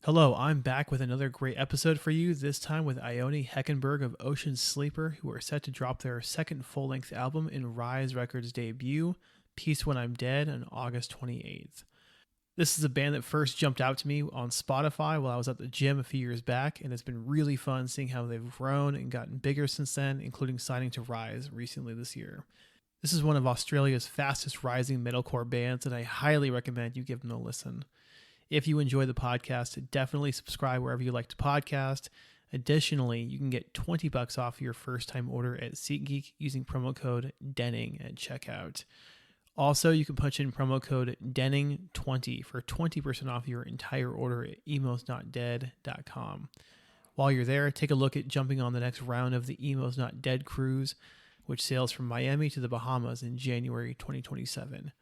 Hello, I'm back with another great episode for you, this time with Ionei Heckenberg of Ocean Sleeper, who are set to drop their second full-length album in Rise Records' debut, Peace When I'm Dead, on August 28th. This is a band that first jumped out to me on Spotify while I was at the gym a few years back, and it's been really fun seeing how they've grown and gotten bigger since then, including signing to Rise recently this year. This is one of Australia's fastest rising metalcore bands, and I highly recommend you give them a listen. If you enjoy the podcast, definitely subscribe wherever you like to podcast. Additionally, you can get $20 off your first time order at SeatGeek using promo code Denning at checkout. Also, you can punch in promo code Denning20 for 20% off your entire order at emosnotdead.com. While you're there, take a look at jumping on the next round of the Emos Not Dead cruise, which sails from Miami to the Bahamas in January 2027.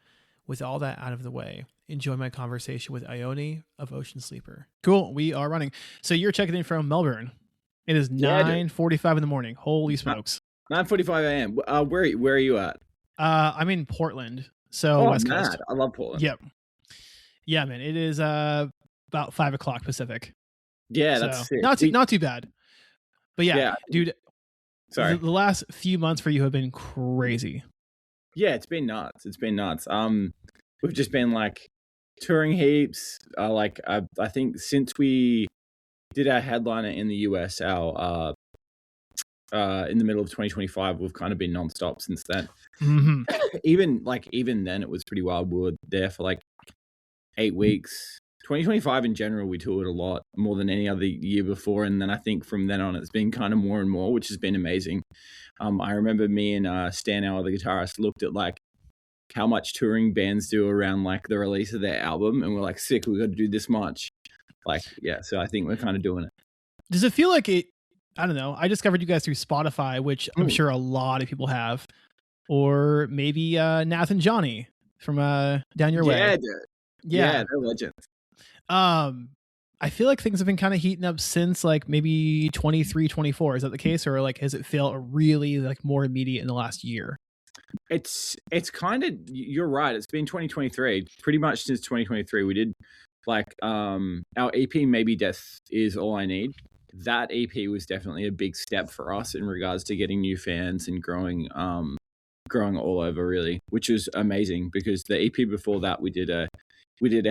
With all that out of the way, enjoy my conversation with Ionei of Ocean Sleeper. Cool, we are running. So you're checking in from Melbourne. It is 9:45 in the morning. Holy smokes. 9:45 a.m. Where are you at? I'm in Portland, so West Coast. I love Portland. Yep. Yeah, man. It is about 5 o'clock Pacific. Yeah, so that's sick. Not too bad. But yeah. Dude. Sorry. The last few months for you have been crazy. Yeah, it's been nuts. We've just been like touring heaps. I think since we did our headliner in the US, our in the middle of 2025, we've kind of been nonstop since then. Mm-hmm. Even then, it was pretty wild. We were there for like 8 weeks. 2025 in general, we toured a lot more than any other year before, and then I think from then on, it's been kind of more and more, which has been amazing. I remember me and Stan, our other guitarist, looked at like how much touring bands do around like the release of their album, and we're like, sick, we got to do this much. So I think we're kind of doing it. Does it feel like it? I don't know. I discovered you guys through Spotify, which I'm sure a lot of people have, or maybe Nath and Johnny from Down Your Way. Yeah, dude. Yeah, they're legends. I feel like things have been kind of heating up since like maybe 23, 24. Is that the case? Or like, has it felt really like more immediate in the last year? It's kind of, you're right. It's been 2023, pretty much since 2023. We did like, our EP, Maybe Death Is All I Need. That EP was definitely a big step for us in regards to getting new fans and growing all over really, which was amazing because the EP before that we did a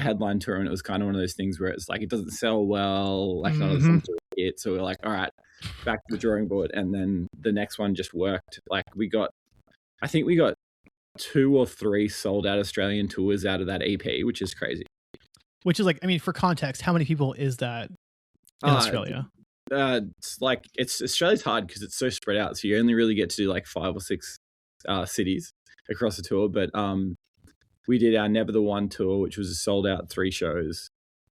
headline tour, and it was kind of one of those things where it's like it doesn't sell well, like none of the songs are hit. So we're like, all right, back to the drawing board. And then the next one just worked. Like I think we got 2 or 3 sold out Australian tours out of that EP, which is crazy. Which is like, I mean, for context, how many people is that in Australia? Australia's hard because it's so spread out. So you only really get to do like 5 or 6 cities across the tour. But we did our Never the One tour, which was a sold out 3 shows,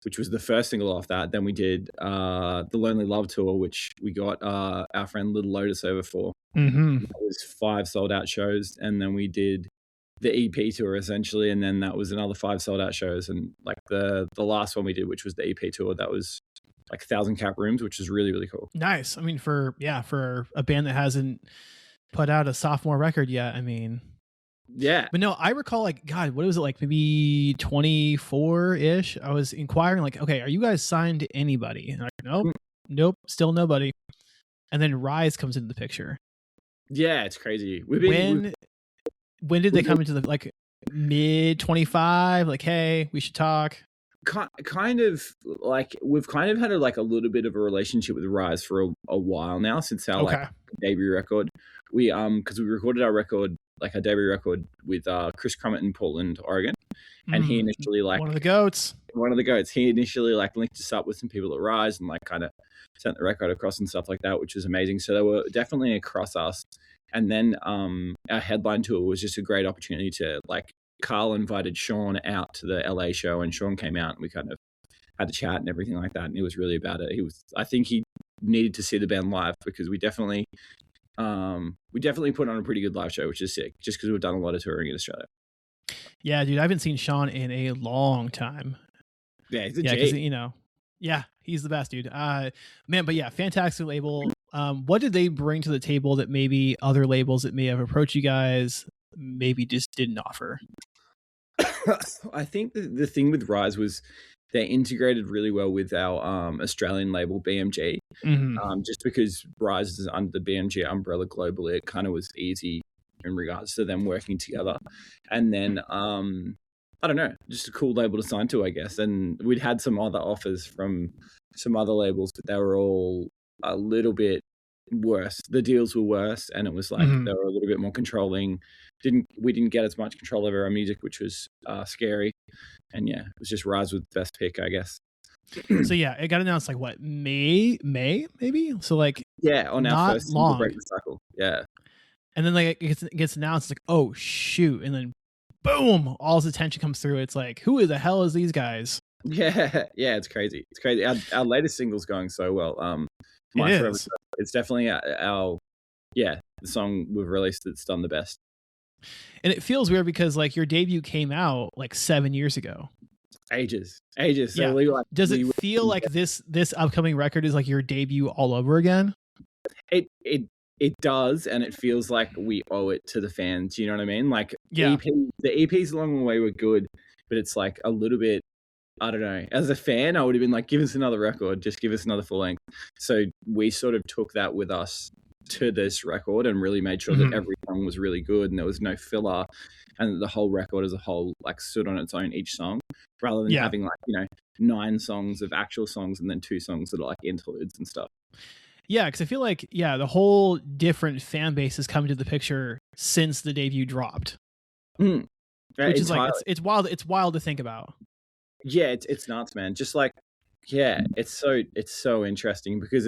which was the first single off that. Then we did the Lonely Love tour, which we got our friend Little Lotus over for. Mm-hmm. That was 5 sold out shows. And then we did the EP tour essentially. And then that was another 5 sold out shows. And like the last one we did, which was the EP tour, that was like 1,000 cap rooms, which is really, really cool. Nice. I mean, for a band that hasn't put out a sophomore record yet, I mean... Yeah. But no, I recall like, God, what was it like? Maybe 24-ish. I was inquiring like, okay, are you guys signed to anybody? And like, nope, still nobody. And then Rise comes into the picture. Yeah, it's crazy. When did they come into the like mid 25? Like, hey, we should talk. Kind of like we've kind of had a little bit of a relationship with Rise for a while now since our like debut record. We because we recorded our record, like our debut record with Chris Crummett in Portland, Oregon, and he initially like one of the goats. He initially like linked us up with some people at Rise and like kind of sent the record across and stuff like that, which was amazing. So they were definitely across us. And then our headline tour was just a great opportunity to like. Carl invited Sean out to the LA show, and Sean came out, and we kind of had a chat and everything like that. And it was really about it. I think he needed to see the band live because we definitely put on a pretty good live show, which is sick. Just because we've done a lot of touring in Australia. Yeah, dude, I haven't seen Sean in a long time. Yeah, he's a G. Yeah, he's the best, dude. Man, but yeah, fantastic label. What did they bring to the table that maybe other labels that may have approached you guys maybe just didn't offer? I think the thing with Rise was they're integrated really well with our Australian label BMG. Just because Rise is under the BMG umbrella globally, it kind of was easy in regards to them working together. And then I don't know, just a cool label to sign to, I guess. And we'd had some other offers from some other labels, but they were all a little bit worse. The deals were worse, and it was like they were a little bit more controlling. We didn't get as much control over our music, which was scary. And yeah, it was just Rise with the best pick, I guess. So yeah, it got announced like what, May maybe. So like on our first single, Break the Cycle. Yeah. And then like it gets announced, it's like, oh shoot, and then boom, all this attention comes through. It's like, who the hell is these guys? Yeah, it's crazy. It's crazy. Our latest single's going so well. My Forever Stuff. It's definitely our the song we've released that's done the best. And it feels weird because like your debut came out like 7 years ago. Ages. So yeah. Does it feel like this upcoming record is like your debut all over again? It does, and it feels like we owe it to the fans. You know what I mean? Like yeah. The EPs along the way were good, but it's like a little bit, I don't know. As a fan, I would have been like, give us another record, just give us another full length. So we sort of took that with us to this record and really made sure that every song was really good and there was no filler, and the whole record as a whole like stood on its own, each song, rather than having like 9 songs of actual songs and then 2 songs that are like interludes and stuff. Yeah, because I feel like the whole different fan base has come into the picture since the debut dropped, which is like it's wild. It's wild to think about. Yeah, it's nuts, man. Just like it's so interesting because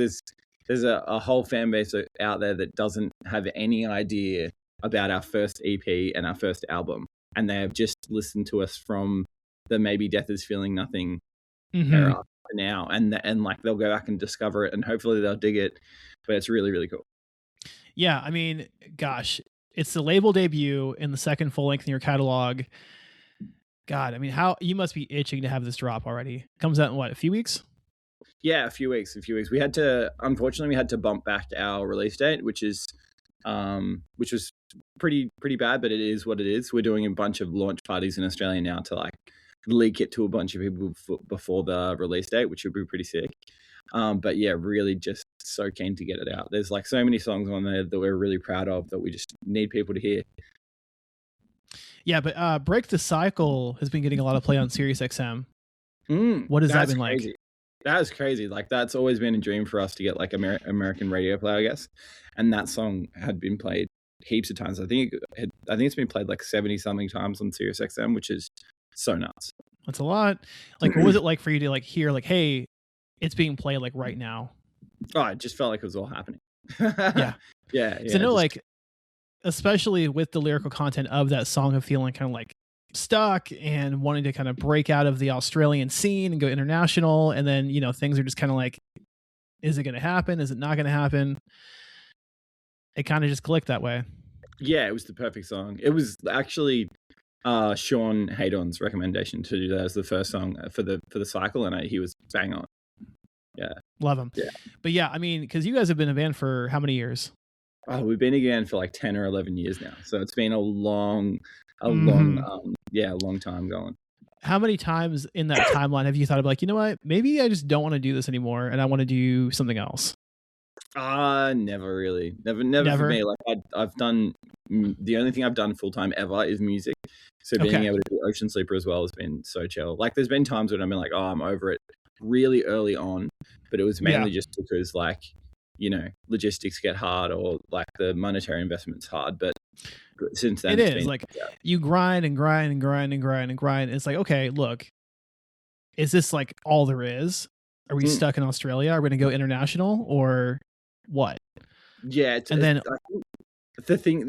there's a whole fan base out there that doesn't have any idea about our first EP and our first album, and they have just listened to us from the Maybe Death Is Feeling Nothing era now, and like they'll go back and discover it, and hopefully they'll dig it. But it's really, really cool. Yeah, I mean, gosh, it's the label debut in the second full length in your catalog. God, I mean, how you must be itching to have this drop already. Comes out in what, a few weeks? Yeah, a few weeks. Unfortunately, we had to bump back our release date, which was pretty bad, but it is what it is. We're doing a bunch of launch parties in Australia now to like leak it to a bunch of people before the release date, which would be pretty sick. But yeah, really just so keen to get it out. There's like so many songs on there that we're really proud of that we just need people to hear. Yeah, but Break the Cycle has been getting a lot of play on SiriusXM. What has that been crazy. Like? That is crazy. Like that's always been a dream for us to get like American radio play, I guess. And that song had been played heaps of times. I think it's been played like 70 something times on SiriusXM, which is so nuts. That's a lot. Like, what was it like for you to like hear like, hey, it's being played like right now? Oh, it just felt like it was all happening. yeah. So no, like, especially with the lyrical content of that song of feeling kind of like stuck and wanting to kind of break out of the Australian scene and go international, and then things are just kind of like, is it going to happen? Is it not going to happen? It kind of just clicked that way. Yeah, it was the perfect song. It was actually Sean Haydon's recommendation to do that as the first song for the cycle, and he was bang on. Yeah, love him. Yeah, but yeah, I mean, because you guys have been a band for how many years? Oh, we've been again for like 10 or 11 years now, so it's been a long time going. How many times in that timeline have you thought of like, you know what, maybe I just don't want to do this anymore and I want to do something else? Never really. Never for me. Like I've done, the only thing I've done full time ever is music. So being able to do Ocean Sleeper as well has been so chill. Like there's been times when I've been like, oh, I'm over it really early on, but it was mainly just because like, logistics get hard or like the monetary investment's hard. But since then, it is like you grind and grind and grind and grind and grind. It's like, okay, look, is this like all there is? Are we stuck in Australia? Are we going to go international or what? Yeah. The thing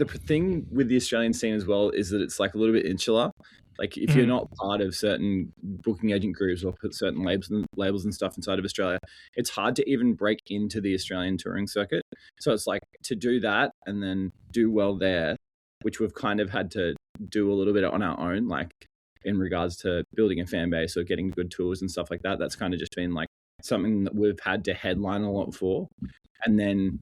with the Australian scene as well is that it's like a little bit insular. Like if you're not part of certain booking agent groups or put certain labels and stuff inside of Australia, it's hard to even break into the Australian touring circuit. So it's like to do that and then do well there, which we've kind of had to do a little bit on our own, like in regards to building a fan base or getting good tours and stuff like that. That's kind of just been like something that we've had to headline a lot for. And then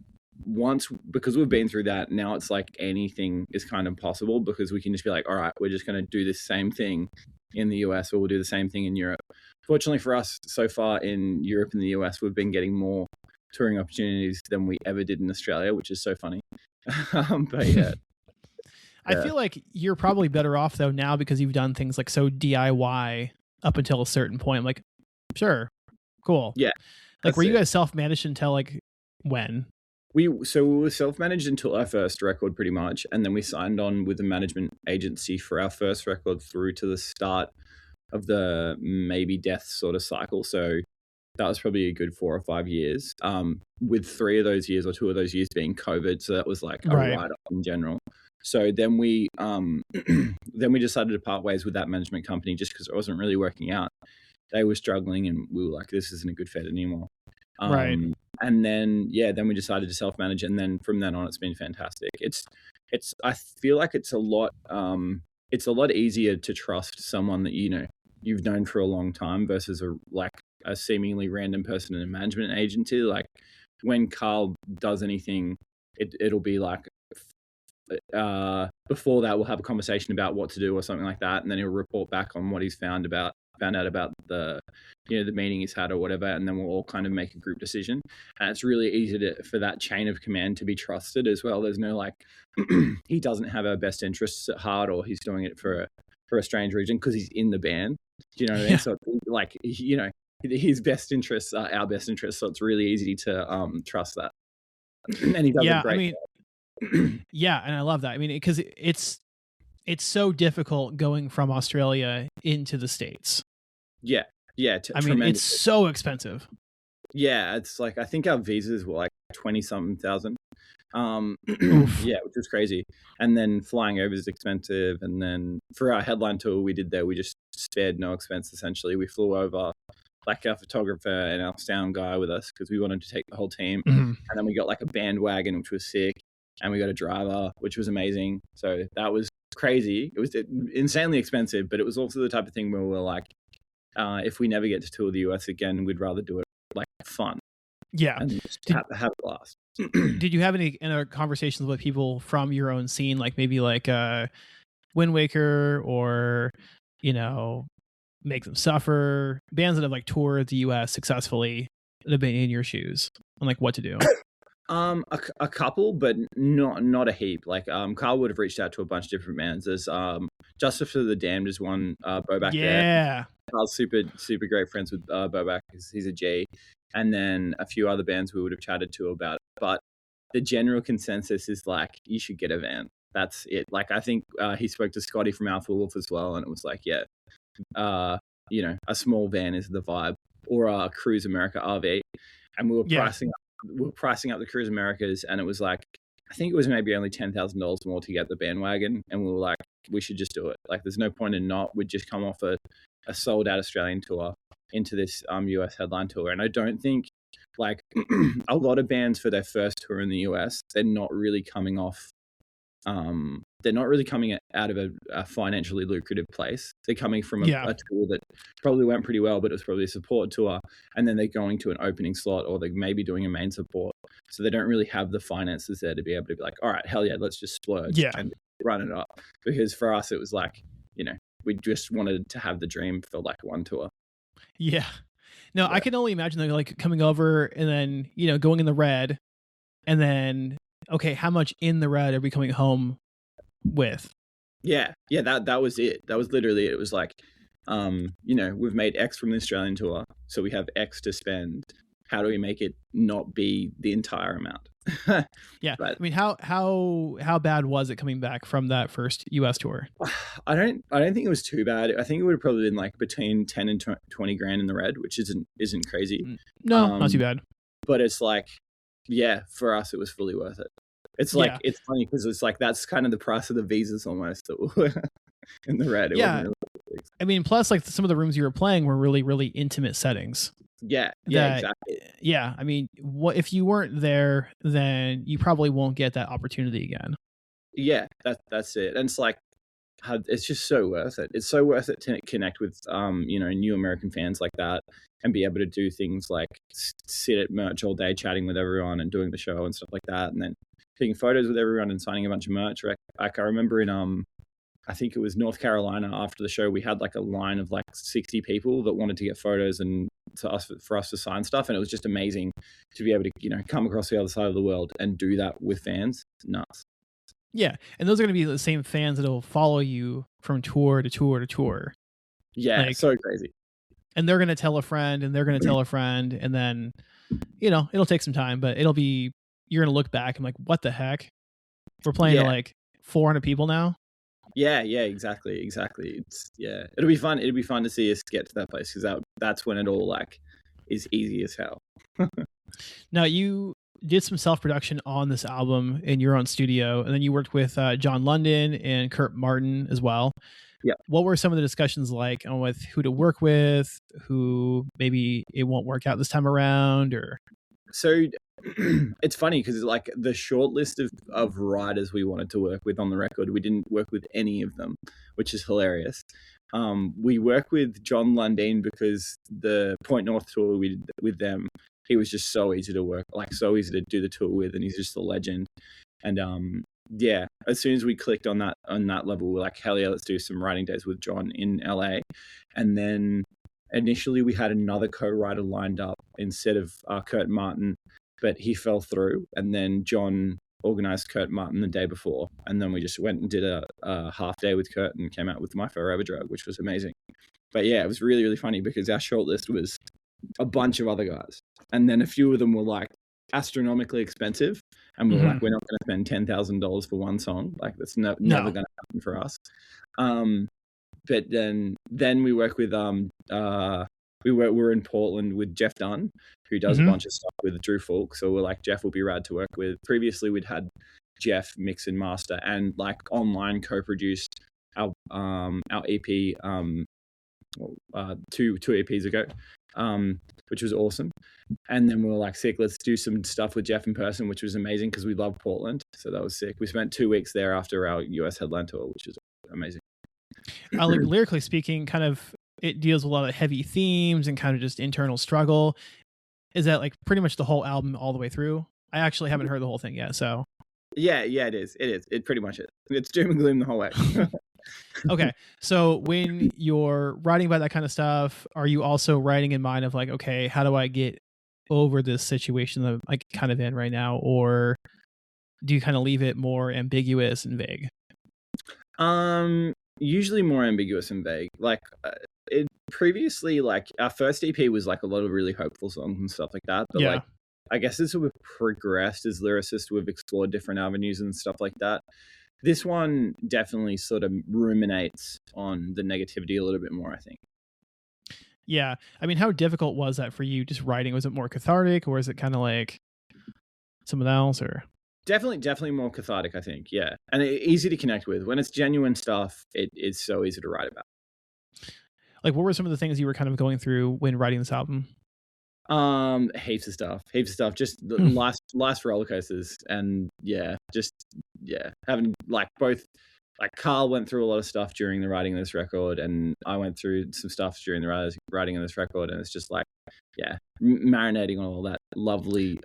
because we've been through that, now it's like anything is kind of possible because we can just be like, all right, we're just going to do the same thing in the US or we'll do the same thing in Europe. fortunately for us, so far in Europe and the US, we've been getting more touring opportunities than we ever did in Australia, which is so funny. But yeah, I yeah, feel like you're probably better off though now because you've done things like so DIY up until a certain point. I'm like, sure, cool. yeah, Like, that's were you it. guys self-managed until like when? We were self-managed until our first record pretty much, and then we signed on with a management agency for our first record through to the start of the maybe death sort of cycle. So that was probably a good 4 or 5 years. With 3 of those years or 2 of those years being COVID, so that was like a Right. write-off in general. So then we then we decided to part ways with that management company just because it wasn't really working out. They were struggling, and we were like, "This isn't a good fit anymore." Right. And then then we decided to self-manage, and then from then on, it's been fantastic. It's I feel like it's a lot easier to trust someone that you've known for a long time versus a seemingly random person in a management agency. Like when Carl does anything, it'll be like before that we'll have a conversation about what to do or something like that, and then he'll report back on what he's found out about the meeting he's had or whatever, and then we'll all kind of make a group decision. And it's really easy for that chain of command to be trusted as well. There's no like he doesn't have our best interests at heart, or he's doing it for a strange reason because he's in the band. Do you know what I mean? Yeah. So like his best interests are our best interests, so it's really easy to trust that. And he does a Yeah. I great mean, yeah, and I love that. I mean, because it's so difficult going from Australia into the States. yeah, yeah, I mean, it's tremendous. so expensive. Yeah, it's like I think our visas were like 20 something thousand. Oof. Yeah, which was crazy. And then flying over is expensive. And then for our headline tour we did there, we just spared no expense essentially. We flew over like our photographer and our sound guy with us because we wanted to take the whole team. Mhm. And then we got like a bandwagon, which was sick. And we got a driver, which was amazing. So that was crazy. It was insanely expensive, but it was also the type of thing where we were like, if we never get to tour the US again, we'd rather do it like fun Yeah. and just Did have a blast. did you have any conversations with people from your own scene, like maybe like Wind Waker or Make Them Suffer, bands that have like toured the US successfully that have been in your shoes on like what to do? A couple, but not a heap. Like, Carl would have reached out to a bunch of different bands. There's Justice for the Damned is one. Bo back there. Yeah. Carl's super great friends with Bo back because he's a G, and then a few other bands we would have chatted to about. But the general consensus is like you should get a van. That's it. Like I think he spoke to Scotty from Alpha Wolf as well, and it was like a small van is the vibe, or a Cruise America RV, and we were Yeah. pricing up the Cruise Americas, and it was like I think it was maybe only $10,000 more to get the bandwagon, and we were like, we should just do it. Like, there's no point in not. We'd just come off a sold out Australian tour into this US headline tour, and I don't think like a lot of bands for their first tour in the US, they're not really coming off. They're not really coming out of a financially lucrative place. They're coming from a tour that probably went pretty well, but it was probably a support tour. And then they're going to an opening slot, or they're maybe doing a main support. So they don't really have the finances there to be able to be like, all right, hell yeah, let's just splurge and run it up. Because for us, it was like, we just wanted to have the dream for like one tour. Yeah. No, I can only imagine them like coming over and then, going in the red and then, okay, how much in the red are we coming home with? Yeah. That was it. That was literally it. It was like, we've made X from the Australian tour, so we have X to spend. How do we make it not be the entire amount? Yeah. But, I mean, how bad was it coming back from that first US tour? I don't think it was too bad. I think it would have probably been like between 10 and 20 grand in the red, which isn't crazy. No, not too bad. But it's like, yeah, for us, it was fully worth it. It's like, it's funny because it's like, that's kind of the price of the visas almost that were in the red. It wasn't really I mean, plus like some of the rooms you were playing were really, really intimate settings. Yeah, exactly. Yeah. I mean, what if you weren't there, then you probably won't get that opportunity again. Yeah, that's it. And it's like, it's just so worth it. It's so worth it to connect with, new American fans like that and be able to do things like sit at merch all day chatting with everyone and doing the show and stuff like that. And then taking photos with everyone and signing a bunch of merch. Like I remember in I think it was North Carolina. After the show, we had like a line of like 60 people that wanted to get photos and for us to sign stuff, and it was just amazing to be able to, you know, come across the other side of the world and do that with fans. Nuts. Yeah, and those are going to be the same fans that'll follow you from tour to tour to tour. Yeah, Like, so crazy. And they're going to tell a friend, and they're going to tell a friend, and then, you know, it'll take some time, but you're going to look back and like, what the heck? We're playing to like 400 people now. Yeah, exactly. It'll be fun. It'll be fun to see us get to that place, because that's when it all like is easy as hell. Now, you did some self-production on this album in your own studio, and then you worked with John London and Kurt Martin as well. Yeah. What were some of the discussions like on with who to work with, who maybe it won't work out this time around, or? So it's funny because like the short list of writers we wanted to work with on the record, we didn't work with any of them, which is hilarious. We work with John Lundin because the Point North tour we did with them, he was just so easy to work, like so easy to do the tour with, and he's just a legend. And yeah, as soon as we clicked on that level, we're like, hell yeah, let's do some writing days with John in LA. And then initially we had another co-writer lined up instead of Kurt Martin, but he fell through, and then John organized Kurt Martin the day before, and then we just went and did a half day with Kurt and came out with My Forever Drug, which was amazing. But yeah, it was really, really funny because our shortlist was a bunch of other guys, and then a few of them were like astronomically expensive, and we were like, we're not going to spend $10,000 for one song, like that's never going to happen for us. But then we work with we're in Portland with Jeff Dunn, who does a bunch of stuff with Drew Falk. So we're like, Jeff will be rad to work with. Previously, we'd had Jeff mix and master and like online co-produced our EP two EPs ago, which was awesome. And then we were like, sick, let's do some stuff with Jeff in person, which was amazing because we love Portland. So that was sick. We spent 2 weeks there after our US headline tour, which is amazing. Like lyrically speaking, kind of it deals with a lot of heavy themes and kind of just internal struggle. Is that like pretty much the whole album all the way through? I actually haven't heard the whole thing yet, so. Yeah, it is. It pretty much is. It's doom and gloom the whole way. Okay, so when you're writing about that kind of stuff, are you also writing in mind of like, okay, how do I get over this situation that I'm like kind of in right now, or do you kind of leave it more ambiguous and vague? Usually more ambiguous and vague. Like it previously, like our first EP was like a lot of really hopeful songs and stuff like that. But like, I guess as we've progressed as lyricists, we've explored different avenues and stuff like that. This one definitely sort of ruminates on the negativity a little bit more, I think. Yeah. I mean, how difficult was that for you just writing? Was it more cathartic, or is it kind of like something else, or? Definitely more cathartic, I think. Yeah. And easy to connect with. When it's genuine stuff, it is so easy to write about. Like, what were some of the things you were kind of going through when writing this album? Heaps of stuff. Just life's roller coasters, and having like both. Like Carl went through a lot of stuff during the writing of this record, and I went through some stuff during the writing of this record, and it's just like, marinating on all that lovely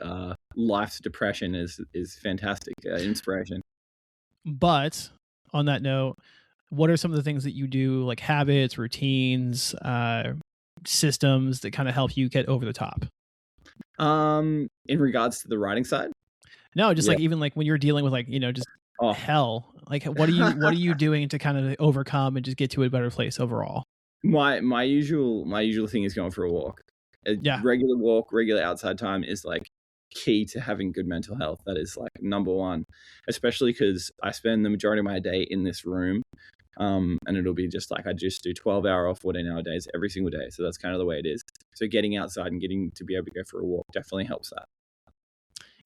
life's depression is fantastic inspiration. But on that note, what are some of the things that you do, like habits, routines, systems that kind of help you get over the top? In regards to the writing side? No, just like even like when you're dealing with like, you know, just hell, like what are you doing to kind of overcome and just get to a better place overall? My usual thing is going for a walk. Regular walk, regular outside time is like key to having good mental health. That is like number one, especially because I spend the majority of my day in this room. And it'll be just like I just do 12-hour or 14-hour days every single day. So that's kind of the way it is. So getting outside and getting to be able to go for a walk definitely helps that.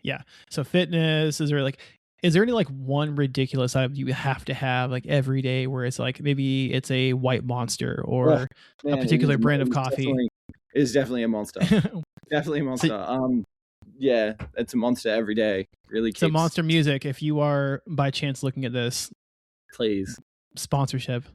Yeah. So fitness, is there any like one ridiculous item you have to have like every day where it's like maybe it's a white Monster or a particular brand of coffee? It's definitely a Monster. Definitely a Monster. Yeah, it's a Monster every day. Really. So Monster Music, if you are by chance looking at this, please. Sponsorship.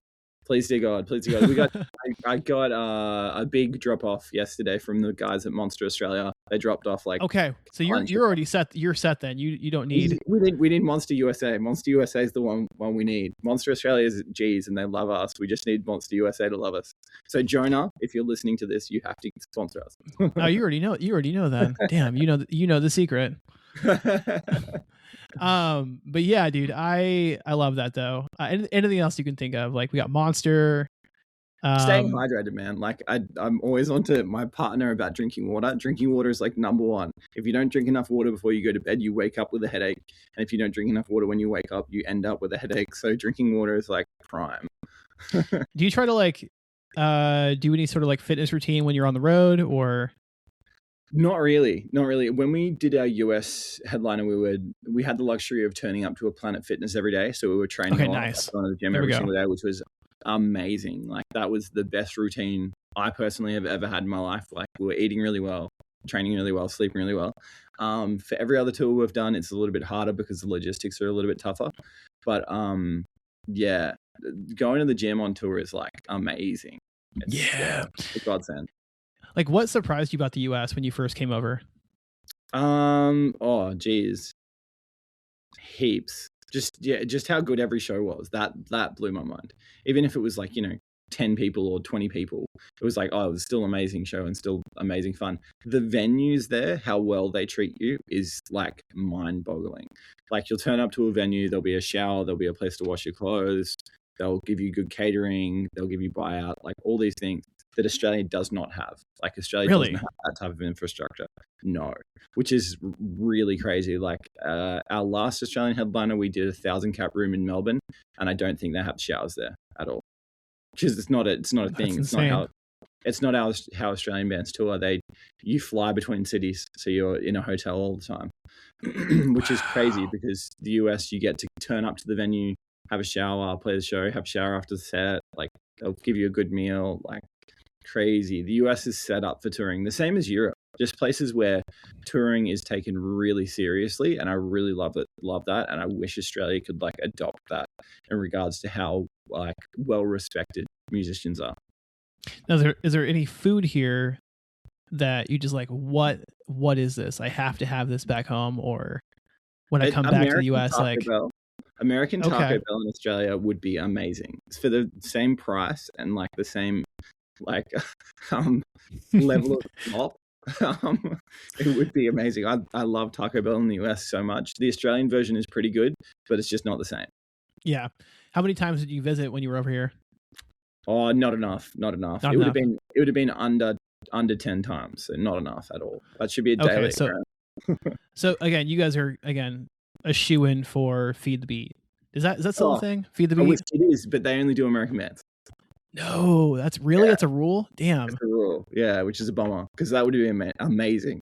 Please dear God, please dear God. I got a big drop off yesterday from the guys at Monster Australia. They dropped off like Okay, so you're already set. You're set then. You don't need. we need Monster USA. Monster USA is the one we need. Monster Australia is G's and they love us. We just need Monster USA to love us. So Jonah, if you're listening to this, you have to sponsor us. Oh, you already know. You already know then. Damn, you know the secret. But yeah, dude, I love that though. Anything else you can think of? Like we got Monster. Staying hydrated, man. Like I'm always onto my partner about drinking water. Drinking water is like number one. If you don't drink enough water before you go to bed, you wake up with a headache. And if you don't drink enough water when you wake up, you end up with a headache. So drinking water is like prime. Do you try to like do any sort of like fitness routine when you're on the road or? Not really. When we did our US headliner, we had the luxury of turning up to a Planet Fitness every day. So we were training Okay, a lot, nice. going to the gym every single day, which was amazing. Like that was the best routine I personally have ever had in my life. Like we were eating really well, training really well, sleeping really well. For every other tour we've done, it's a little bit harder because the logistics are a little bit tougher. But yeah, going to the gym on tour is like amazing. It's a godsend. Like what surprised you about the US when you first came over? Oh geez. Heaps. Just how good every show was. That blew my mind. Even if it was like, 10 people or 20 people, it was like, oh, it was still an amazing show and still amazing fun. The venues there, how well they treat you is like mind-boggling. Like you'll turn up to a venue, there'll be a shower, there'll be a place to wash your clothes, they'll give you good catering, they'll give you buyout, like all these things that Australia does not have. Like Australia doesn't have that type of infrastructure. No, which is really crazy. Like our last Australian headliner, we did a 1,000-cap room in Melbourne, and I don't think they have showers there at all. Because it's not a thing. It's not how Australian bands tour. You fly between cities, so you're in a hotel all the time, which is crazy because the US you get to turn up to the venue, have a shower, play the show, have a shower after the set. Like they'll give you a good meal. Like crazy. The US is set up for touring, the same as Europe. Just places where touring is taken really seriously, and I really love that, and I wish Australia could like adopt that in regards to how like well respected musicians are. Now, is there any food here that you just like? What is this? I have to have this back home, or when I come back to the US, Taco like Bell. American Taco Bell in Australia would be amazing. It's for the same price and like the same like level of top. It would be amazing. I love Taco Bell in the US so much. The Australian version is pretty good, but it's just not the same. Yeah. How many times did you visit when you were over here? Oh, not enough. It would have been under 10 times, so not enough at all. That should be a daily. So again, you guys are a shoe-in for Feed the Beat. Is that still a thing? Feed the Beat? It is, but they only do American bands. No, that's a rule? Damn. It's a rule. Yeah, which is a bummer because that would be amazing.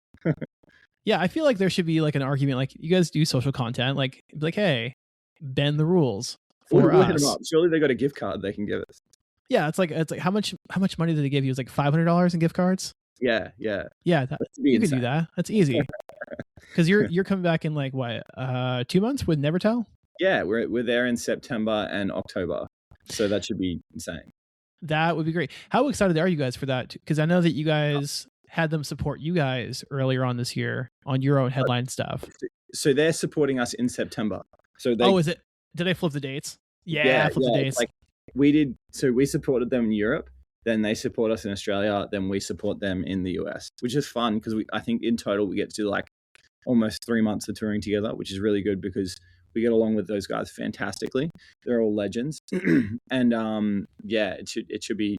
Yeah, I feel like there should be like an argument, like you guys do social content, like hey, bend the rules for us. Hit them up. Surely they got a gift card they can give us. Yeah, it's like how much money did they give you? It was like $500 in gift cards. Yeah. You could do that. That's easy. Because you're coming back in like what 2 months with Nevertell? Yeah, we're there in September and October, so that should be insane. That would be great. How excited are you guys for that? Because I know that you guys had them support you guys earlier on this year on your own headline stuff. So they're supporting us in September. So is it? Did I flip the dates? Yeah, flip the dates. Like we did. So we supported them in Europe, then they support us in Australia, then we support them in the US, which is fun because I think in total we get to do like almost 3 months of touring together, which is really good because we get along with those guys fantastically. They're all legends, and it should be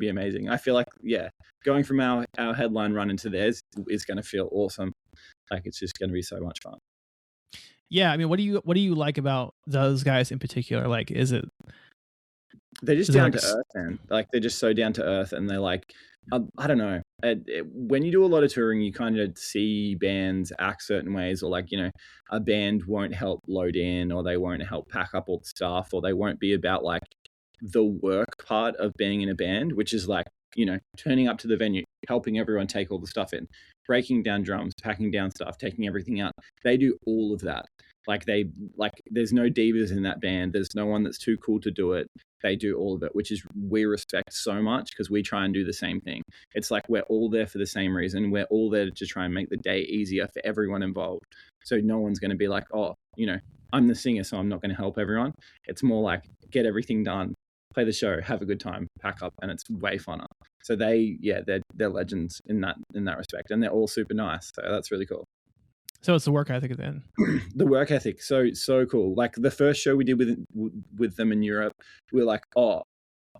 amazing. I feel like going from our headline run into theirs is going to feel awesome. Like it's just going to be so much fun. Yeah, I mean, what do you like about those guys in particular? Like, is it? They're just down to earth, man. Like they're just so down to earth, and they're like, I don't know. When you do a lot of touring, you kind of see bands act certain ways, or like a band won't help load in, or they won't help pack up all the stuff, or they won't be about like the work part of being in a band, which is like turning up to the venue, helping everyone take all the stuff in, breaking down drums, packing down stuff, taking everything out. They do all of that. There's no divas in that band. There's no one that's too cool to do it. They do all of it, which is we respect so much because we try and do the same thing. It's like we're all there for the same reason. We're all there to try and make the day easier for everyone involved. So no one's going to be like, oh, I'm the singer, so I'm not going to help everyone. It's more like get everything done, play the show, have a good time, pack up, and it's way funner. So they're legends in that respect, and they're all super nice. So that's really cool. So it's the work ethic then. The work ethic, so cool. Like the first show we did with them in Europe, we were like, oh,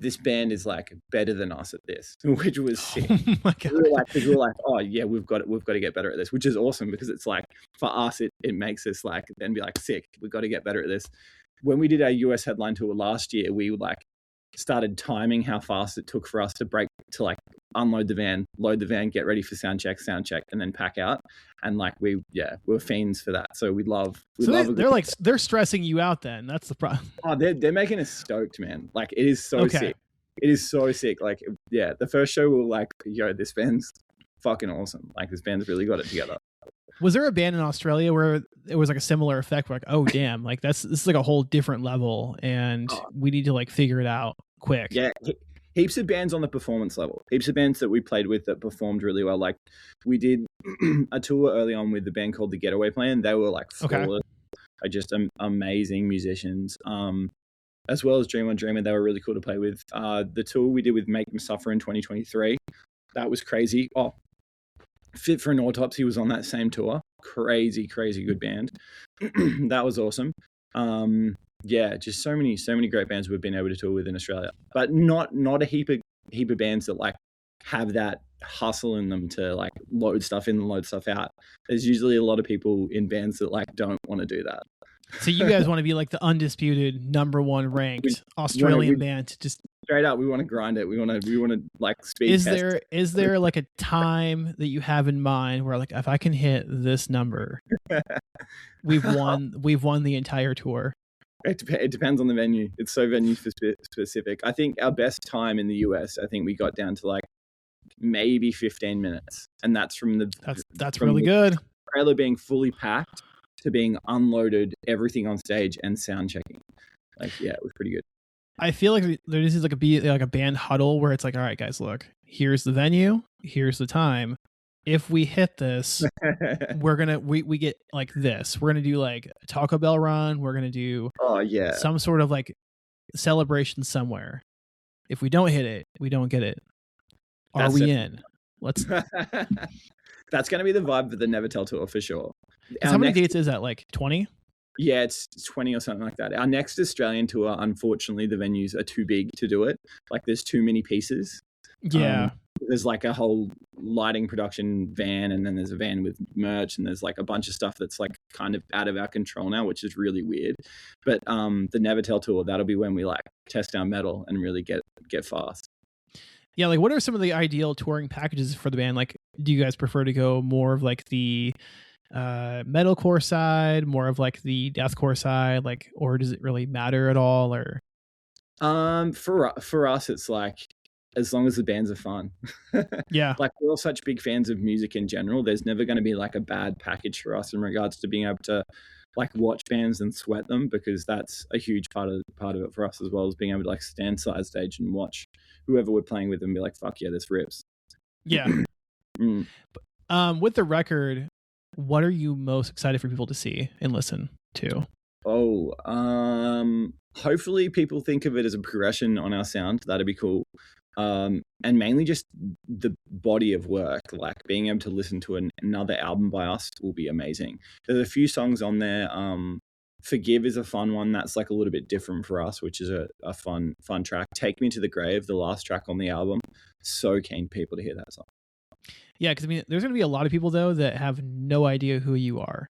this band is like better than us at this, which was sick. Oh my God. We were like, oh yeah, we've got to get better at this, which is awesome because it's like for us, it makes us like then be like, sick, we've got to get better at this. When we did our US headline tour last year, we like started timing how fast it took for us to like unload the van, load the van, get ready for sound check, and then pack out. And like we were fiends for that. So they're stressing you out then. That's the problem. Oh, they're making us stoked, man. Like it is so sick. It is so sick. Like, yeah, the first show we were like, yo, this band's fucking awesome. Like this band's really got it together. Was there a band in Australia where it was like a similar effect? Where like, oh damn, like this is like a whole different level, and we need to like figure it out quick. Yeah, heaps of bands on the performance level. Heaps of bands that we played with that performed really well. Like we did a tour early on with the band called The Getaway Plan. They were like flawless, just amazing musicians. As well as Dream on Dreamer, they were really cool to play with. The tour we did with Make Them Suffer in 2023, that was crazy. Oh, Fit for an Autopsy was on that same tour. Crazy good band. That was awesome. Yeah, just so many great bands we've been able to tour with in Australia, but not a heap of bands that like have that hustle in them to like load stuff in and load stuff out. There's usually a lot of people in bands that like don't want to do that. So you guys want to be like the undisputed number one ranked Australian band. Just straight up, we want to grind it. We want to like speed test. Is there like a time that you have in mind where like if I can hit this number, we've won the entire tour? It depends on the venue. It's so venue specific. I think our best time in the US, I think we got down to like maybe 15 minutes, and that's from that's really good. Trailer being fully packed to being unloaded, everything on stage and sound checking. Like, yeah, it was pretty good. I feel like there needs to be like a band huddle where it's like, all right, guys, look, here's the venue, here's the time. If we hit this, we get like this. We're gonna do like a Taco Bell run. We're gonna do some sort of like celebration somewhere. If we don't hit it, we don't get it. Are we in? Let's. That's gonna be the vibe for the Never Tell tour for sure. How many dates is that? Like 20? Yeah, it's 20 or something like that. Our next Australian tour, unfortunately, the venues are too big to do it. Like there's too many pieces. Yeah. There's like a whole lighting production van, and then there's a van with merch, and there's like a bunch of stuff that's like kind of out of our control now, which is really weird. But the Never Tell tour, that'll be when we like test our metal and really get fast. Yeah, like what are some of the ideal touring packages for the band? Like, do you guys prefer to go more of like the metalcore side, more of like the deathcore side, like, or does it really matter at all? Or for us, it's like as long as the bands are fun. Yeah, like we're all such big fans of music in general. There's never going to be like a bad package for us in regards to being able to like watch bands and sweat them, because that's a huge part of it for us, as well as being able to like stand side stage and watch whoever we're playing with and be like, fuck yeah, this rips. Yeah. With the record, what are you most excited for people to see and listen to? Hopefully people think of it as a progression on our sound. That'd be cool. And mainly just the body of work, like being able to listen to another album by us will be amazing. There's a few songs on there. Forgive is a fun one that's like a little bit different for us, which is a fun track. Take Me to the Grave, the last track on the album. So keen people to hear that song. Yeah, because I mean, there's going to be a lot of people though that have no idea who you are,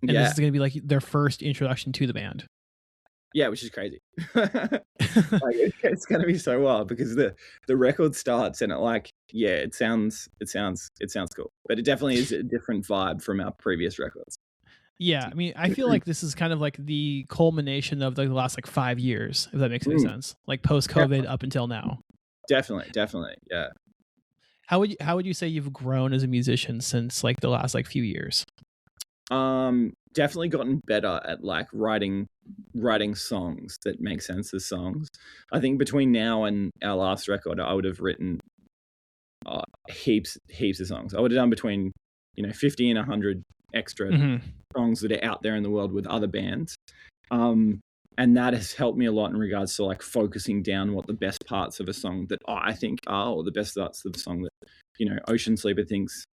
and this is going to be like their first introduction to the band. Yeah, which is crazy. Like, it's going to be so wild because the record starts and it sounds cool, but it definitely is a different vibe from our previous records. Yeah, I mean, I feel like this is kind of like the culmination of the last like 5 years, if that makes any sense. Like post-COVID up until now. Definitely, yeah. how would you say you've grown as a musician since like the last like few years? Definitely gotten better at like writing songs that make sense as songs. I think between now and our last record, I would have written heaps of songs. I would have done between 50 and 100 extra Mm-hmm. songs that are out there in the world with other bands. And that has helped me a lot in regards to like focusing down what the best parts of a song that I think are, or the best parts of the song that Ocean Sleeper thinks,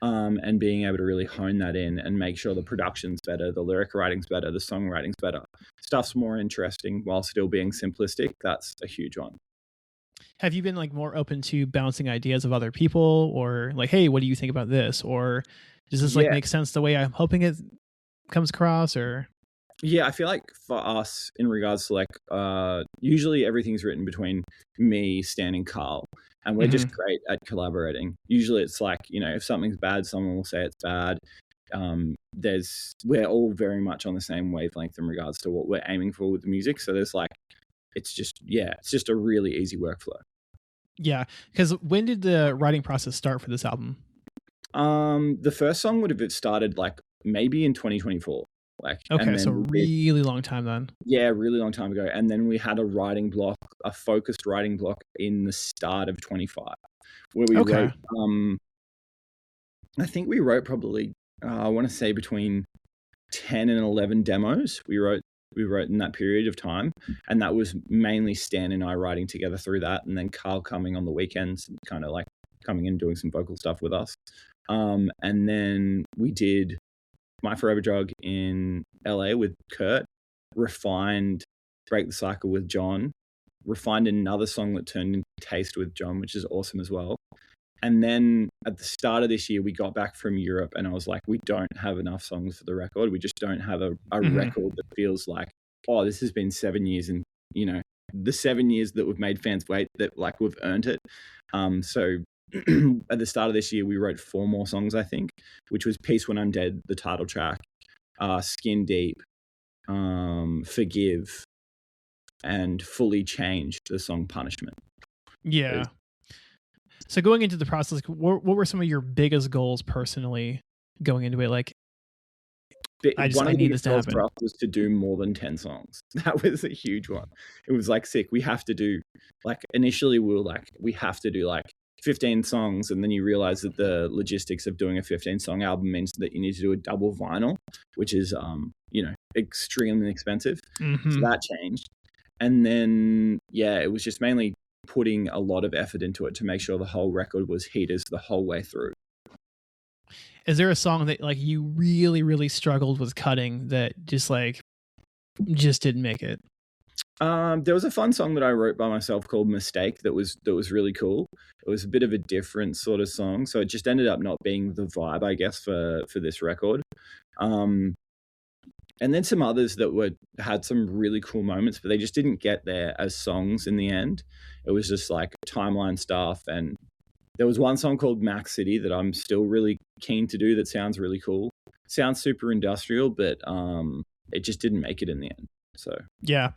and being able to really hone that in and make sure the production's better, the lyric writing's better, the songwriting's better, stuff's more interesting while still being simplistic. That's a huge one. Have you been like more open to bouncing ideas of other people, or like, hey, what do you think about this, or does this like Yeah, make sense the way I'm hoping it comes across, or yeah. I feel like for us, in regards to like, usually everything's written between me, Stan, and Carl, and we're just Mhm. great at collaborating. Usually, it's like if something's bad, someone will say it's bad. We're all very much on the same wavelength in regards to what we're aiming for with the music. So there's like, it's just a really easy workflow. Yeah, because when did the writing process start for this album? The first song would have started like maybe in 2024, like, and Okay, so then we did, really long time then. yeah, a really long time ago, and then we had a focused writing block in the start of 25, where we Okay. wrote. I think we wrote probably, I want to say between 10 and 11 demos. We wrote in that period of time, and that was mainly Stan and I writing together through that, and then Carl coming on the weekends and kind of like coming in doing some vocal stuff with us. And then we did My Forever Drug in LA with Kurt, refined Break the Cycle with John, refined another song that turned into Taste with John, which is awesome as well. And then at the start of this year, we got back from Europe, and I was like, we don't have enough songs for the record. We just don't have a Mhm. record that feels like, oh, this has been 7 years, and the 7 years that we've made fans wait, that like we've earned it. So at the start of this year, we wrote 4 more songs, I think, which was Peace When I'm Dead, the title track, Skin Deep, Forgive, and Fully Changed, the song Punishment. Yeah. So going into the process, like, what were some of your biggest goals personally going into it? Like, One I of the need this biggest to goals for happen. us was to do more than 10 songs. That was a huge one. It was like, sick. We have to do, like, initially we were like, we have to do like 15 songs. And then you realize that the logistics of doing a 15-song album means that you need to do a double vinyl, which is, extremely expensive. So Mhm. that changed. And then, yeah, it was just mainly putting a lot of effort into it to make sure the whole record was heaters the whole way through. Is there a song that like you really really struggled with cutting that just didn't make it? There was a fun song that I wrote by myself called "Mistake" that was really cool. It was a bit of a different sort of song, so it just ended up not being the vibe, I guess, for this record. Um, and then some others that had some really cool moments, but they just didn't get there as songs in the end. It was just like timeline stuff, and there was one song called "Max City" that I'm still really keen to do. That sounds really cool. Sounds super industrial, but it just didn't make it in the end. So. Yeah.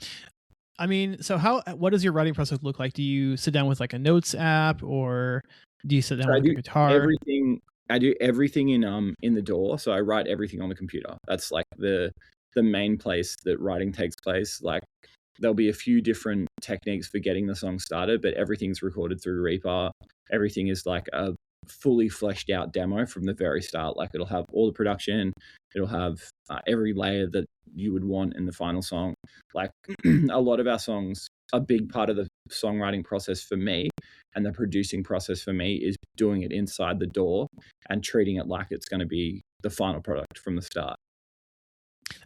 I mean, so what does your writing process look like? Do you sit down with like a notes app, or do you sit down So with like a guitar? everything I do everything in the DAW, so I write everything on the computer. That's like the main place that writing takes place. Like, there'll be a few different techniques for getting the song started, but everything's recorded through Reaper. Everything is like a fully fleshed out demo from the very start. Like, it'll have all the production, it'll have every layer that you would want in the final song. Like, a lot of our songs, a big part of the songwriting process for me and the producing process for me is doing it inside the DAW and treating it like it's going to be the final product from the start.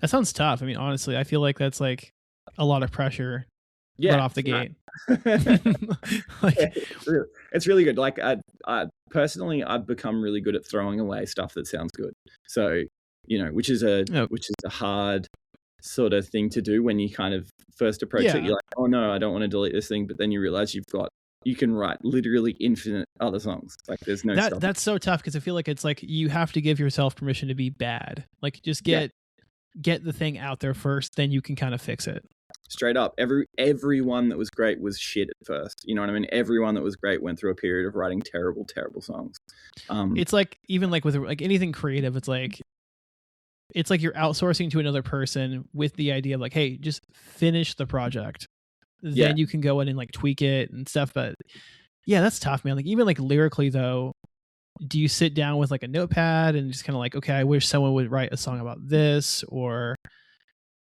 That sounds tough. I mean, honestly, I feel like that's like a lot of pressure right Yeah, off the it's not. gate. Like, It's really good. Like, I personally, I've become really good at throwing away stuff that sounds good. So, which is a oh, hard sort of thing to do when you kind of first approach it. yeah, You're like, oh no, I don't want to delete this thing, but then you realize you can write literally infinite other songs. Like, there's no stopping. that's so tough because I feel like it's like you have to give yourself permission to be bad. Like, just Yeah, get the thing out there first, then you can kind of fix it. Straight up, everyone that was great was shit at first. You know what I mean? Everyone that was great went through a period of writing terrible, terrible songs. It's like, even like with like anything creative, it's like you're outsourcing to another person with the idea of like, hey, just finish the project. Yeah. Then you can go in and like tweak it and stuff. But yeah, that's tough, man. Like even like lyrically though, do you sit down with like a notepad and just kind of like, okay, I wish someone would write a song about this, or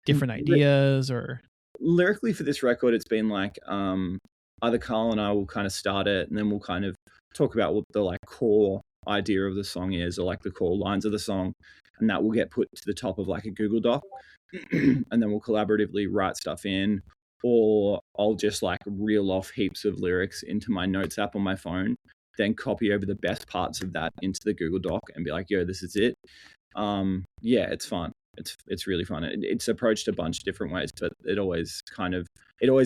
different ideas? Or lyrically for this record, it's been like either Carl and I will kind of start it, and then we'll kind of talk about what the like core idea of the song is, or like the core lines of the song, and that will get put to the top of like a Google Doc, and then we'll collaboratively write stuff in, or I'll just like reel off heaps of lyrics into my notes app on my phone, then copy over the best parts of that into the Google Doc and be like, yo, this is it. Yeah, it's fun. It's really fun. It's approached a bunch of different ways, but it always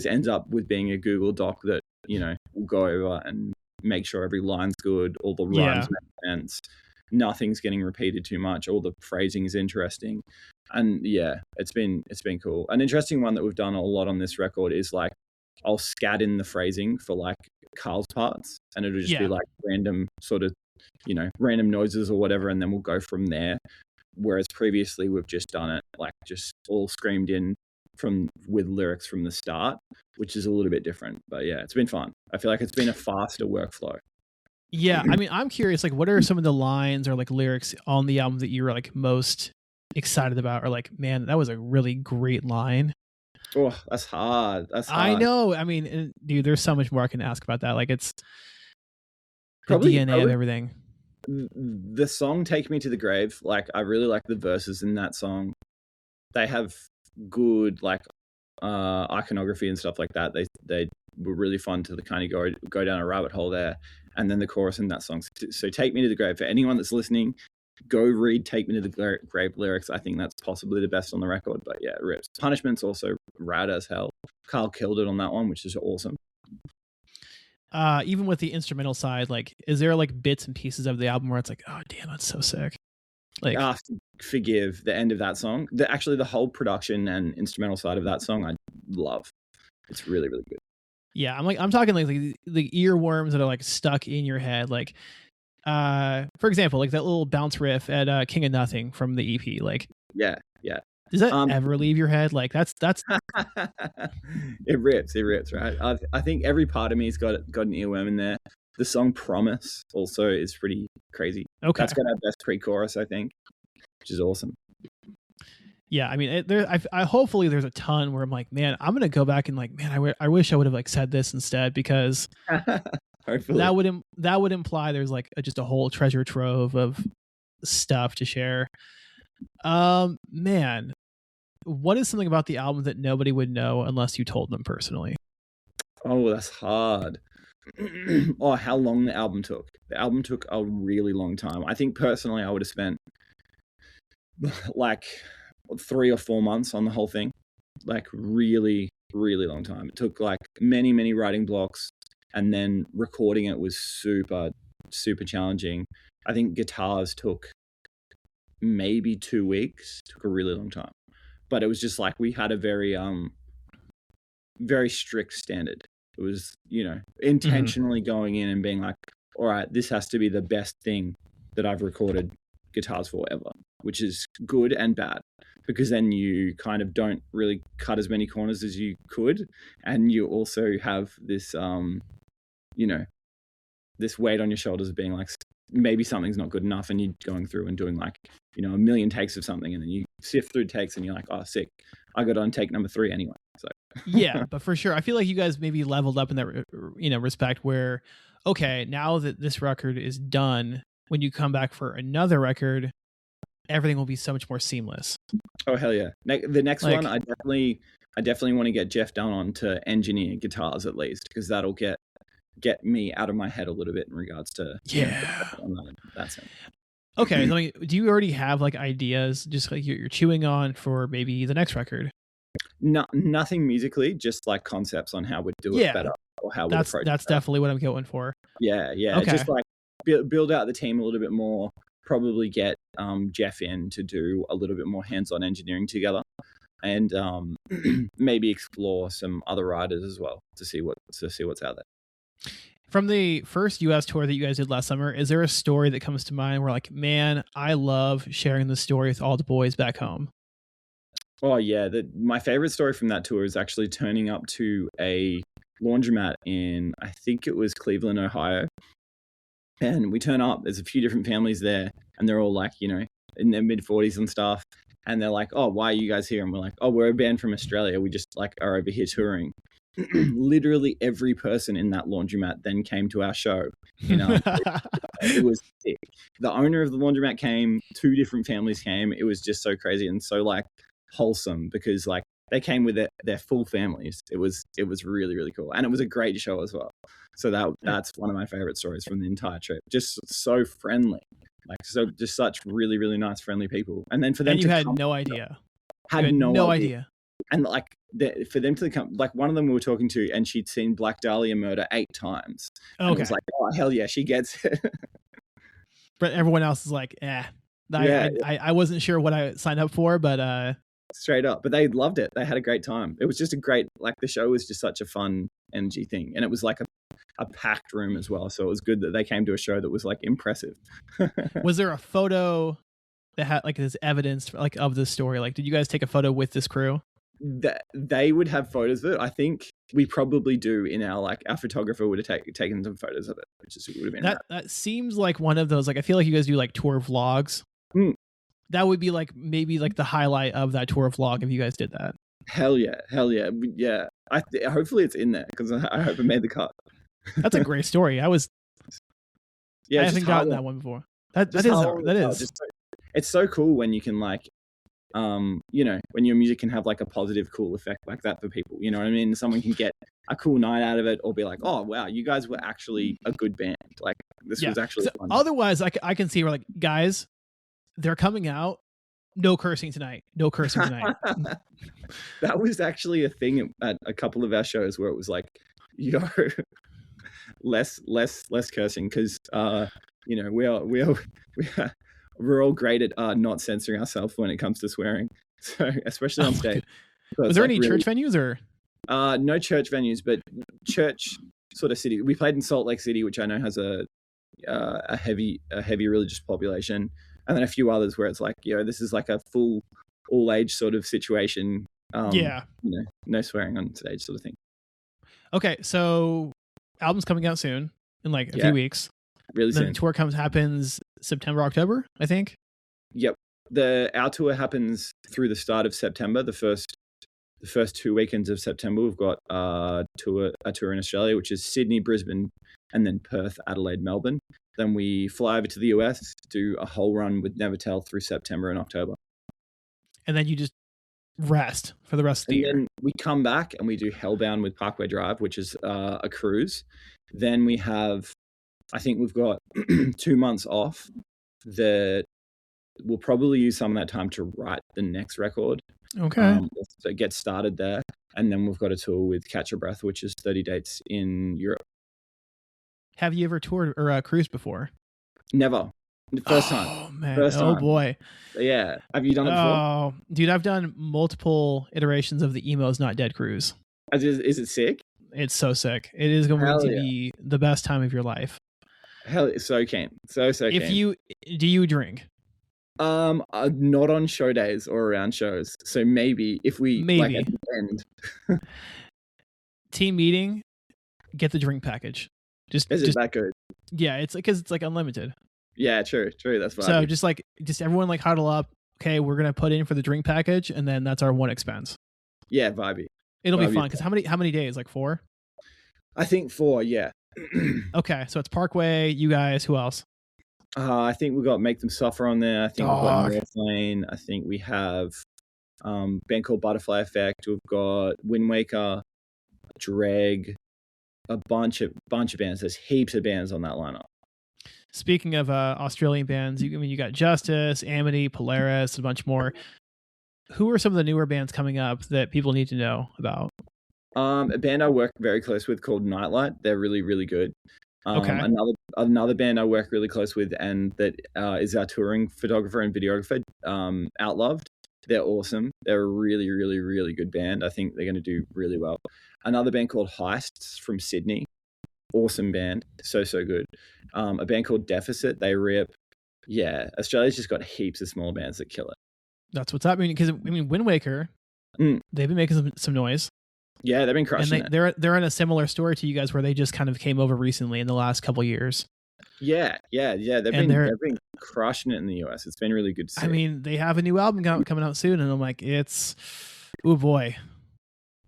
ends up with being a Google Doc that, you know, will go over and make sure every line's good, all the rhymes make sense, nothing's getting repeated too much, all the phrasing is interesting. And yeah, it's been cool. An interesting one that we've done a lot on this record is like, I'll scat in the phrasing for like Carl's parts, and it'll just be like random sort of, you know, random noises or whatever, and then we'll go from there. Whereas previously we've just done it like just all screamed in with lyrics from the start, which is a little bit different. But yeah, it's been fun. I feel like it's been a faster workflow. Yeah, I mean, I'm curious, like, what are some of the lines or like lyrics on the album that you were like most excited about, or like, man, that was a really great line? Oh, that's hard. I know. I mean, dude, there's so much more I can ask about that. Like, it's the probably DNA of everything. The song "Take Me to the Grave," like I really like the verses in that song. They have good like iconography and stuff like that. They were really fun to kind of go down a rabbit hole there. And then the chorus in that song. So "Take Me to the Grave," for anyone that's listening, go read "Take Me to the Grave" lyrics. I think that's possibly the best on the record. But yeah, it rips. Punishment's also rad as hell. Carl killed it on that one, which is awesome. Even with the instrumental side, like, is there like bits and pieces of the album where it's like, oh damn, that's so sick? Like, Forgive, the end of that song. Actually, the whole production and instrumental side of that song, I love. It's really, really good. Yeah, I'm talking like the earworms that are like stuck in your head. Like, for example, like that little bounce riff at King of Nothing from the EP. Like, yeah. Does that ever leave your head? Like, that's it rips, right? I think every part of me's got an earworm in there. The song "Promise" also is pretty crazy. Okay, that's got our best pre-chorus, I think, which is awesome. Yeah, I mean, I hopefully there's a ton where I'm like, man, I'm gonna go back and like, man, I wish I would have like said this instead, because that would imply there's like just a whole treasure trove of stuff to share. Man, what is something about the album that nobody would know unless you told them personally? Oh, that's hard. Oh, how long the album took. The album took a really long time. I think personally I would have spent like 3 or 4 months on the whole thing. Like really, really long time. It took like many, many writing blocks, and then recording it was super, super challenging. I think guitars took maybe 2 weeks. Took a really long time. But it was just like we had a very very strict standard. It was, you know, intentionally going in and being like, all right, this has to be the best thing that I've recorded guitars for ever, which is good and bad, because then you kind of don't really cut as many corners as you could, and you also have this you know, this weight on your shoulders of being like, maybe something's not good enough, and you're going through and doing like, you know, 1 million takes of something, and then you sift through takes and you're like, oh sick, I got on take number 3 anyway. So yeah, but for sure I feel like you guys maybe leveled up in that, you know, respect, where okay, now that this record is done, when you come back for another record, everything will be so much more seamless. Oh hell yeah. The next like, one, I definitely want to get Jeff Dunn on to engineer guitars at least, because that'll get me out of my head a little bit in regards to that's it. Okay, so I mean, do you already have like ideas just like you're chewing on for maybe the next record? No, nothing musically, just like concepts on how we'd do it better, or how we'd approach it. That's definitely what I'm going for. Yeah. Okay. Just like build out the team a little bit more, probably get Jeff in to do a little bit more hands-on engineering together. and maybe explore some other riders as well to see what's out there. From the first US tour that you guys did last summer, is there a story that comes to mind where like, man, I love sharing this story with all the boys back home? Oh yeah, my favorite story from that tour is actually turning up to a laundromat in, I think it was Cleveland, Ohio. And we turn up, there's a few different families there, and they're all like, in their mid-40s and stuff. And they're like, oh, why are you guys here? And we're like, oh, we're a band from Australia. We just like are over here touring. Literally every person in that laundromat then came to our show. It was sick. The owner of the laundromat came, 2 different families came. It was just so crazy and so like wholesome, because like they came with their full families. It was really, really cool. And it was a great show as well. So that's one of my favorite stories from the entire trip. Just so friendly. Like, so just such really, really nice, friendly people. And then for them you had no idea. Had no idea. idea. And like for them to come, like one of them we were talking to, and she'd seen Black Dahlia Murder 8 times. Okay. And it was like, oh hell yeah, she gets it. But everyone else is like, I wasn't sure what I signed up for, but straight up. But they loved it. They had a great time. It was just a great, like the show was just such a fun energy thing, and it was like a packed room as well. So it was good that they came to a show that was like impressive. Was there a photo that had like this evidence like of this story? Like, did you guys take a photo with this crew? That they would have photos of it. I think we probably do in our photographer would have taken some photos of it, which would have been that seems like one of those, like I feel like you guys do like tour vlogs. That would be like maybe like the highlight of that tour vlog if you guys did that. Hell yeah. Hopefully it's in there, because I hope it made the cut. That's a great story. I haven't gotten that one before. That is. It's so cool when you can like, when your music can have like a positive, cool effect like that for people. You know what I mean? Someone can get a cool night out of it, or be like, oh wow, you guys were actually a good band. Like this was actually fun. Otherwise, I can see we're like, guys, they're coming out. No cursing tonight. No cursing tonight. That was actually a thing at a couple of our shows where it was like, less cursing, because we're all great at not censoring ourselves when it comes to swearing. So especially on stage. Was there any church venues or? No church venues, but church sort of city. We played in Salt Lake City, which I know has a heavy religious population, and then a few others where it's like, this is like a full all age sort of situation. No swearing on stage sort of thing. Okay, so album's coming out soon in like a few weeks. Really soon. The tour happens September, October, I think. Yep. Our tour happens through the start of September. The first 2 weekends of September, we've got a tour in Australia, which is Sydney, Brisbane, and then Perth, Adelaide, Melbourne. Then we fly over to the US, do a whole run with Nevertell through September and October. And then you just rest for the rest of the year. Then we come back and we do Hellbound with Parkway Drive, which is a cruise. Then we have, I think we've got 2 months off that we'll probably use some of that time to write the next record. Okay. So get started there. And then we've got a tour with Catch Your Breath, which is 30 dates in Europe. Have you ever toured or cruised before? Never. First time. Oh, man. First time. Oh, boy. Yeah. Have you done it before? Oh, dude, I've done multiple iterations of the Emo's Not Dead cruise. Is it sick? It's so sick. It is going to be the best time of your life. Hell, so keen. So keen. Do you drink? Not on show days or around shows. So maybe if we like at the end. Team meeting, get the drink package. Is it that good? Yeah, it's because it's like unlimited. Yeah, true. That's fine. So just everyone like huddle up. Okay, we're gonna put in for the drink package, and then that's our one expense. Yeah, vibey. It'll be fun because how many days? Like 4? I think 4. Yeah. Okay, so it's Parkway. You guys, who else? I think we got Make Them Suffer on there. I think we've got Airplane. I think we have band called Butterfly Effect. We've got Wind Waker, Dreg, a bunch of bands. There's heaps of bands on that lineup. Speaking of Australian bands, you got Justice, Amity, Polaris, a bunch more. Who are some of the newer bands coming up that people need to know about? A band I work very close with called Nightlight. They're really, really good. Okay. Another band I work really close with, and that is our touring photographer and videographer, Outloved. They're awesome. They're a really, really, really good band. I think they're going to do really well. Another band called Heists from Sydney. Awesome band. So good. A band called Deficit. They rip. Yeah, Australia's just got heaps of small bands that kill it. That's what's happening. Because Wind Waker, they've been making some noise. Yeah, they've been crushing it. They're in a similar story to you guys, where they just kind of came over recently in the last couple of years. Yeah. They've been crushing it in the US. It's been really good to see. I mean, they have a new album coming out soon, and I'm like, oh boy.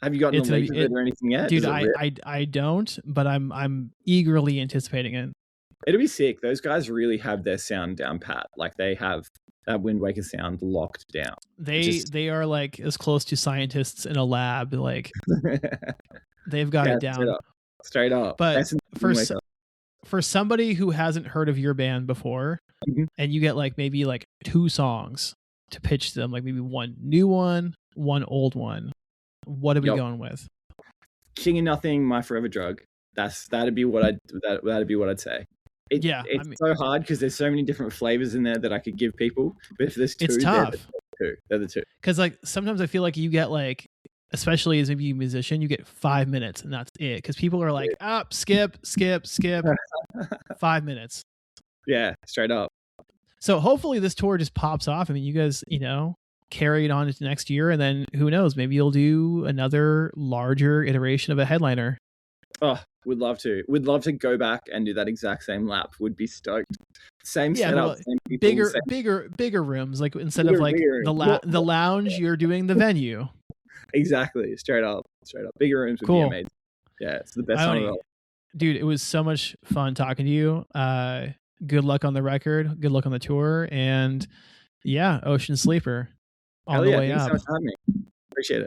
Have you gotten the leak of it or anything yet? Dude, I don't, but I'm eagerly anticipating it. It'll be sick. Those guys really have their sound down pat. Like, they have that Wind Waker sound locked down. They are like as close to scientists in a lab. Like, they've got it down. Straight up. But for somebody who hasn't heard of your band before, and you get like maybe like 2 songs to pitch to them, like maybe one new one old one, what are we going with? King of Nothing, My Forever Drug. That'd be what I'd say. It's so hard because there's so many different flavors in there that I could give people. But if there's 2, it's tough. They're the 2. Because like sometimes I feel like you get like, especially as maybe a musician, you get 5 minutes and that's it. Because people are like, skip, 5 minutes. Yeah, straight up. So hopefully this tour just pops off. I mean, you guys, carry it on into next year, and then who knows, maybe you'll do another larger iteration of a headliner. Oh, would love to. We'd love to go back and do that exact same lap. Would be stoked. Same setup, same people, bigger rooms. Like instead of like the lounge, you're doing the venue. Exactly. Straight up. Bigger rooms would be amazing. Yeah, it's the best song ever. Dude, it was so much fun talking to you. Good luck on the record. Good luck on the tour. And yeah, Ocean Sleeper on the way up. Thanks so much for having me. Appreciate it.